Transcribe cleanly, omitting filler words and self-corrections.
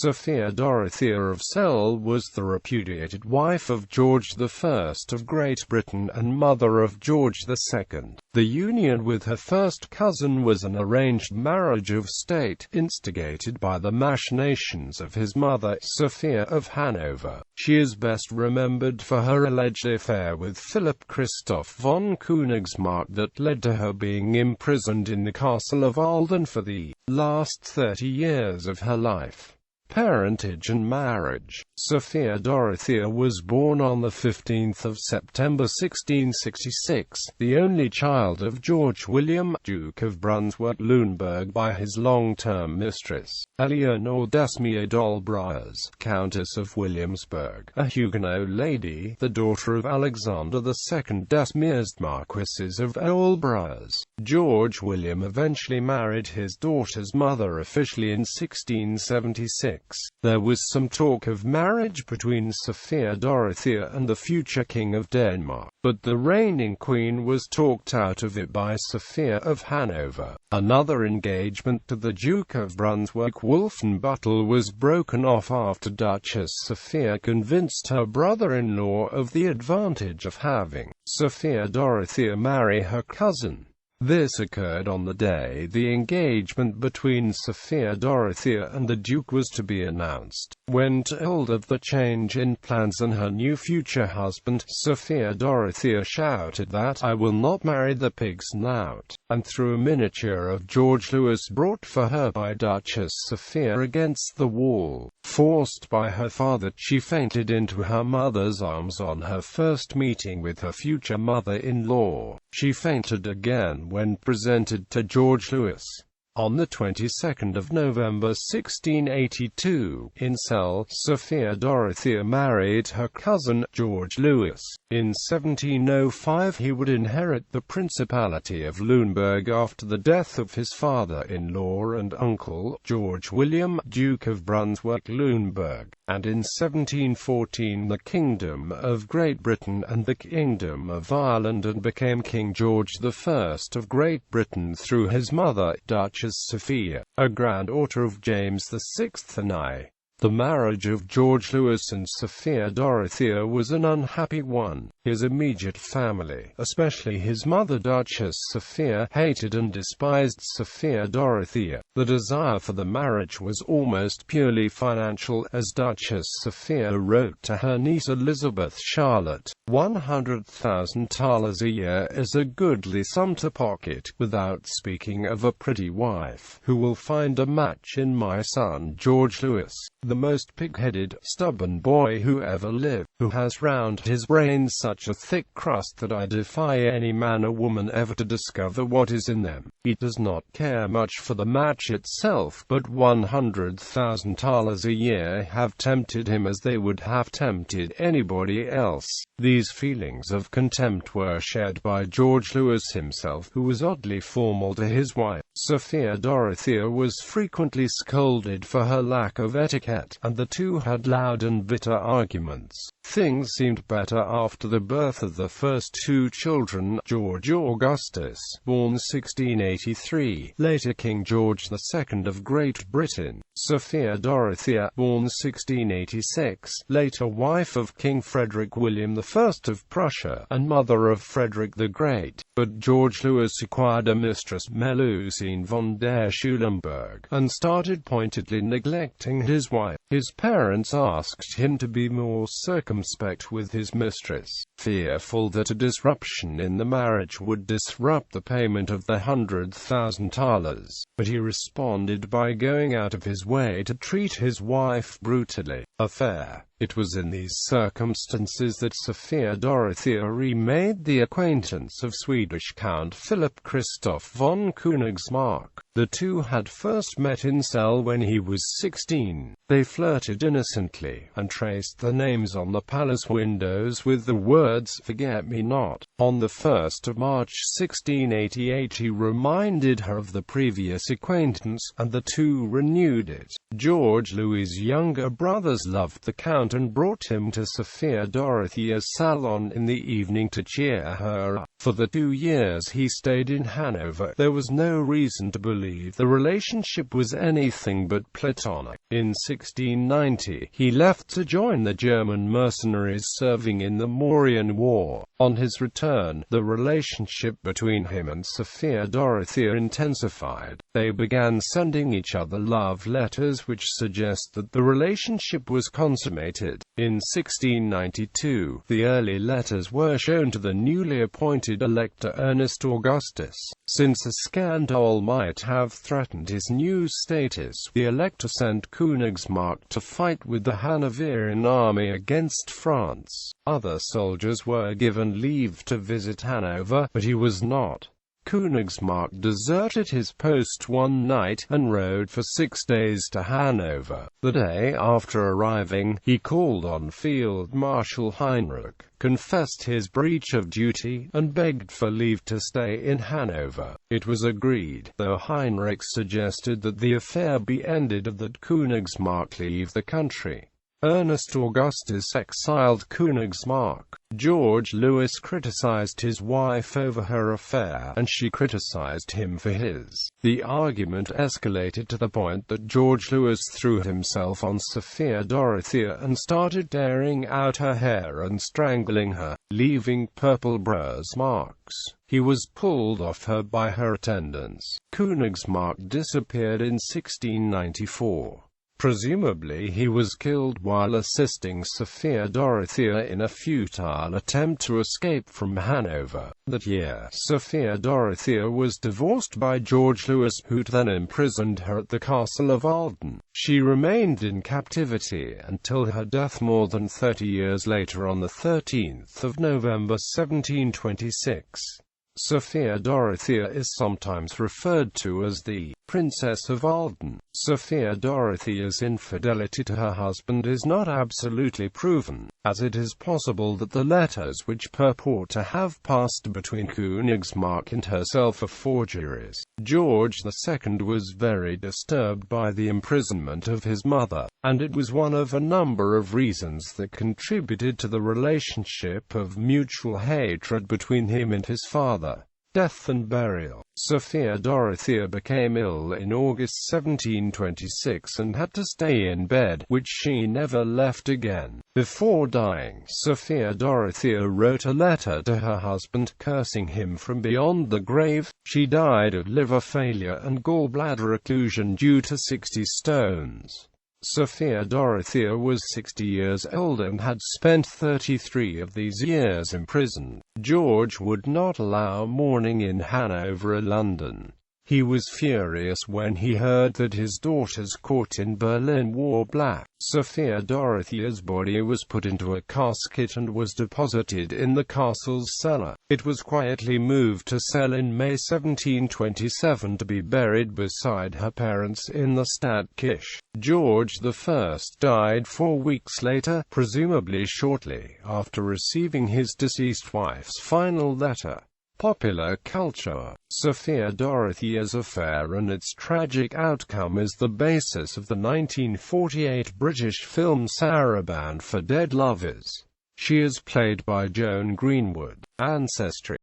Sophia Dorothea of Celle was the repudiated wife of George I of Great Britain and mother of George II. The union with her first cousin was an arranged marriage of state, instigated by the machinations of his mother, Sophia of Hanover. She is best remembered for her alleged affair with Philipp Christoph von Königsmarck that led to her being imprisoned in the castle of Ahlden for the last 30 years of her life. Parentage and marriage. Sophia Dorothea was born on 15 September 1666, the only child of George William, Duke of Brunswick-Luneburg, by his long-term mistress, Eleanor Dasmier d'Olbries, Countess of Williamsburg, a Huguenot lady, the daughter of Alexander II Dasmiers, Marquesses of Olbries. George William eventually married his daughter's mother officially in 1676. There was some talk of marriage between Sophia Dorothea and the future King of Denmark, but the reigning queen was talked out of it by Sophia of Hanover. Another engagement to the Duke of Brunswick-Wolfenbüttel was broken off after Duchess Sophia convinced her brother-in-law of the advantage of having Sophia Dorothea marry her cousin. This occurred on the day the engagement between Sophia Dorothea and the Duke was to be announced. When told of the change in plans and her new future husband, Sophia Dorothea shouted that "I will not marry the pig's snout," and threw a miniature of George Louis brought for her by Duchess Sophia against the wall. Forced by her father, she fainted into her mother's arms on her first meeting with her future mother-in-law. She fainted again when presented to George Louis. On the 22nd of November 1682, in Celle, Sophia Dorothea married her cousin, George Louis. In 1705 he would inherit the Principality of Luneburg after the death of his father-in-law and uncle, George William, Duke of Brunswick-Luneburg, and in 1714 the Kingdom of Great Britain and the Kingdom of Ireland, and became King George I of Great Britain through his mother, Duchess Sophia, a granddaughter of James VI and I. The marriage of George Louis and Sophia Dorothea was an unhappy one. His immediate family, especially his mother Duchess Sophia, hated and despised Sophia Dorothea. The desire for the marriage was almost purely financial, as Duchess Sophia wrote to her niece Elizabeth Charlotte, 100,000 thalers a year is a goodly sum to pocket, without speaking of a pretty wife, who will find a match in my son George Louis, the most pig-headed, stubborn boy who ever lived, who has round his brains such a thick crust that I defy any man or woman ever to discover what is in them. He does not care much for the match itself, but 100,000 thalers a year have tempted him as they would have tempted anybody else. These feelings of contempt were shared by George Louis himself, who was oddly formal to his wife. Sophia Dorothea was frequently scolded for her lack of etiquette, and the two had loud and bitter arguments. Things seemed better after the birth of the first two children, George Augustus, born 1683, later King George II of Great Britain, Sophia Dorothea, born 1686, later wife of King Frederick William I of Prussia, and mother of Frederick the Great. But George Louis acquired a mistress, Melusine von der Schulenburg, and started pointedly neglecting his wife. His parents asked him to be more circumspect with his mistress, fearful that a disruption in the marriage would disrupt the payment of the 100,000 thalers, but he responded by going out of his way to treat his wife brutally. It was in these circumstances that Sophia Dorothea remade the acquaintance of Swedish Count Philipp Christoph von Königsmarck. The two had first met in Celle when he was 16. They flirted innocently, and traced the names on the palace windows with the words, "Forget me not." On the 1st of March 1688 he reminded her of the previous acquaintance, and the two renewed it. it. George Louis's younger brothers loved the Count and brought him to Sophia Dorothea's salon in the evening to cheer her up. For the 2 years he stayed in Hanover, there was no reason to believe the relationship was anything but platonic. In 1690, he left to join the German mercenaries serving in the Mauryan War. On his return, the relationship between him and Sophia Dorothea intensified. They began sending each other love letters which suggest that the relationship was consummated. In 1692, the early letters were shown to the newly appointed Elector Ernest Augustus. Since a scandal might have threatened his new status, the Elector sent Königsmarck to fight with the Hanoverian army against France. Other soldiers were given leave to visit Hanover, but he was not. Königsmarck deserted his post one night, and rode for 6 days to Hanover. The day after arriving, he called on Field Marshal Heinrich, confessed his breach of duty, and begged for leave to stay in Hanover. It was agreed, though Heinrich suggested that the affair be ended and that Königsmarck leave the country. Ernest Augustus exiled Königsmarck. George Louis criticized his wife over her affair, and she criticized him for his. The argument escalated to the point that George Louis threw himself on Sophia Dorothea and started tearing out her hair and strangling her, leaving purple bruise marks. He was pulled off her by her attendants. Königsmarck disappeared in 1694. Presumably he was killed while assisting Sophia Dorothea in a futile attempt to escape from Hanover. That year, Sophia Dorothea was divorced by George Louis, who then imprisoned her at the castle of Ahlden. She remained in captivity until her death more than 30 years later on the 13th of November 1726. Sophia Dorothea is sometimes referred to as the Princess of Ahlden. Sophia Dorothea's infidelity to her husband is not absolutely proven, as it is possible that the letters which purport to have passed between Königsmarck and herself are forgeries. George II was very disturbed by the imprisonment of his mother, and it was one of a number of reasons that contributed to the relationship of mutual hatred between him and his father. Death and burial. Sophia Dorothea became ill in August 1726 and had to stay in bed, which she never left again. Before dying, Sophia Dorothea wrote a letter to her husband, cursing him from beyond the grave. She died of liver failure and gallbladder occlusion due to 60 stones. Sophia Dorothea was 60 years old and had spent 33 of these years imprisoned. George would not allow mourning in Hanover or London. He was furious when he heard that his daughter's court in Berlin wore black. Sophia Dorothea's body was put into a casket and was deposited in the castle's cellar. It was quietly moved to Celle in May 1727 to be buried beside her parents in the Stadtkirche. George I died 4 weeks later, presumably shortly after receiving his deceased wife's final letter. Popular culture. Sophia Dorothea's affair and its tragic outcome is the basis of the 1948 British film Sarabande for Dead Lovers. She is played by Joan Greenwood. Ancestry.